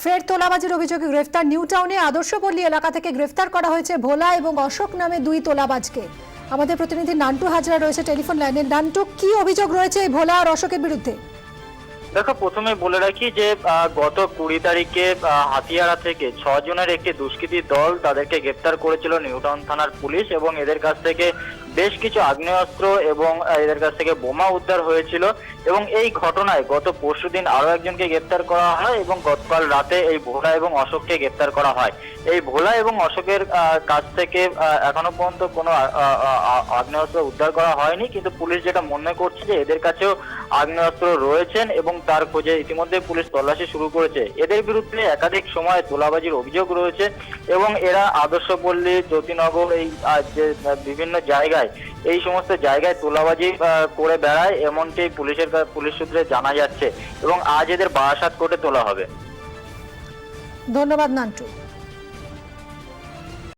ফের তোলাবাজির অভিযোগে গ্রেফতার নিউ টাউনে আদর্শপল্লী এলাকা থেকে গ্রেফতার করা হয়েছে ভোলা এবং অশোক নামে দুই তোলাবাজকে। আমাদের প্রতিনিধি নান্টু হাজরা রয়েছে টেলিফোন লাইনে। নান্টু, কি অভিযোগ রয়েছে এই ভোলা আর অশোকের বিরুদ্ধে? দেখো, প্রথমে বলে রাখি যে গত 20 তারিখে হাতিয়ারা থেকে 6 জনের একটি দুষ্কৃতী দল তাদেরকে গ্রেপ্তার করেছিল নিউটাউন থানার পুলিশ, এবং এদের কাছ থেকে বেশ কিছু আগ্নেয়াস্ত্র এবং এদের কাছ থেকে বোমা উদ্ধার হয়েছিল। এবং এই ঘটনায় গত পরশুদিন আরো একজনকে গ্রেপ্তার করা হয় এবং গতকাল রাতে এই ভোলা এবং অশোককে গ্রেপ্তার করা হয়। এই ভোলা এবং অশোকের কাছ থেকে এখনো পর্যন্ত কোনো আগ্নেয়াস্ত্র উদ্ধার করা হয়নি, কিন্তু পুলিশ যেটা মনে করছে যে এদের কাছেও আগ্নেয়াস্ত্র রয়েছেন এবং তার খোঁজে ইতিমধ্যে পুলিশ তল্লাশি শুরু করেছে। এদের বিরুদ্ধে একাধিক সময় তোলাবাজির অভিযোগ রয়েছে এবং এরা আদর্শপল্লী, জ্যোতিনগর, এই যে বিভিন্ন জায়গায়, এই সমস্ত জায়গায় তোলাবাজি করে বেড়ায়, এমনটি পুলিশ সূত্রে জানা যাচ্ছে। এবং আজ এদের বারাসাত কোর্টে তোলা হবে। ধন্যবাদ নান্টু।